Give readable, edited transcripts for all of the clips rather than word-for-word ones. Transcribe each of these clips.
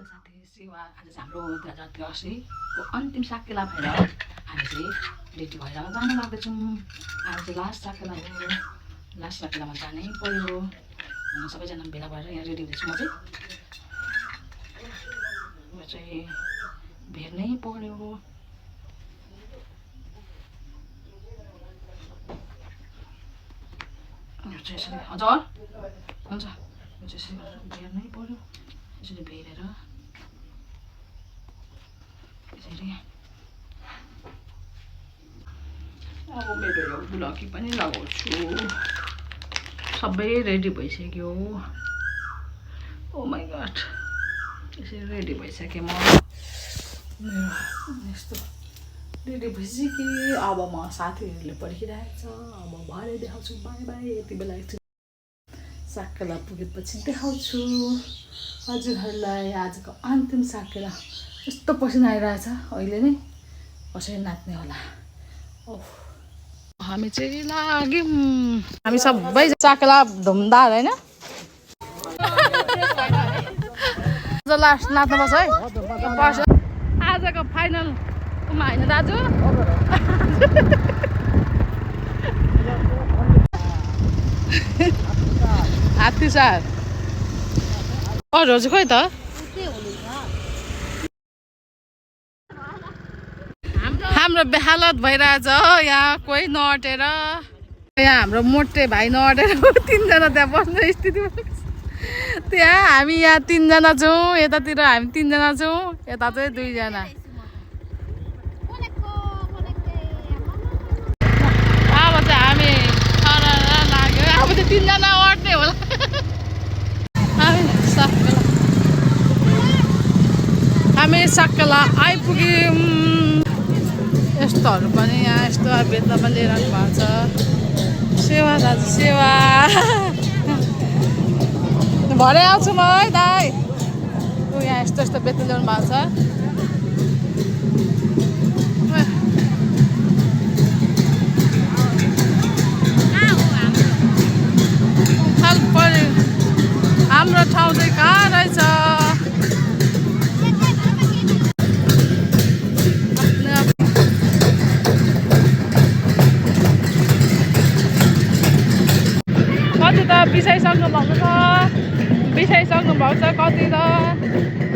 Hello साथी सेवा आज चाहिँ हाम्रो 2083को अन्तिम साकेला भएर हामी चाहिँ रेडी भएर जान लाग्दैछौँ। आज चाहिँ लास्ट साकेला हो, लास्ट साकेलामा जानै पर्यो। सबैजना भेला भएर यहाँ रेडी हुँदैछु। म चाहिँ भेट्नै पर्यो। यो चाहिँ यसरी हजुर हुन्छ, यो चाहिँ यसरी भेट्नै पर्यो। यसरी भेरेर यसरी अब मेरो यो ब्लकी पनि लगाउँछु। सबै रेडी भइसक्यो। ओ माई गॉड, यसरी रेडी भइसकेँ म। यस्तो रेडी भइसकेँ। अब म साथीहरूले पर्खिरहेको छ। अब भरे देखाउँछु। By by. यति बेला एकछिन साकेला पुगेपछि देखाउँछु हजुरहरूलाई आजको अन्तिम साकेला। यस्तो पसिना आइरहेछ अहिले नै, कसरी नाच्ने होला। ओह, हामी चाहिँ लाग्यौँ। हामी सबै साकेला धुमधार होइन। लास्ट नाच्नुपर्छ है। आजको फाइनलमा होइन दाजु। हात्ती सार अरू चाहिँ खोइ त। हाम्रो बेहालत भइरहेछ यहाँ। कोही नअटेर, यहाँ हाम्रो मोटे भाइ नअटेर तीनजना त्यहाँ बस्ने स्थिति। त्यहाँ हामी यहाँ तीनजना छौँ, यतातिर हामी तीनजना छौँ, यता चाहिँ दुईजना। अब चाहिँ हामी लाग्यो। अब चाहिँ तीनजना अट्ने होला। हामी साकेला आइपुग्यौँ। यस्तोहरू पनि यहाँ यस्तो बेच्न पनि लिइरहनु भएको छ। सेवा दाजु सेवा। भरे आउँछु म है दाइ। यहाँ यस्तो यस्तो बेच्न ल्याउनु भएको छ। हाम्रो ठाउँ चाहिँ कहाँ रहेछ? कति त बिसाइसक्नु भएको छ, बिसाइसक्नु भएको छ। कति त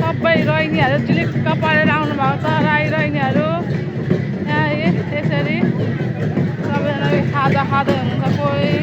सबै रोहिणीहरू चिलिक्क परेर आउनु भएको छ। राई रोहिणीहरू यहाँ यसरी सबैजना खाजा खाँदै हुनुहुन्छ। कोही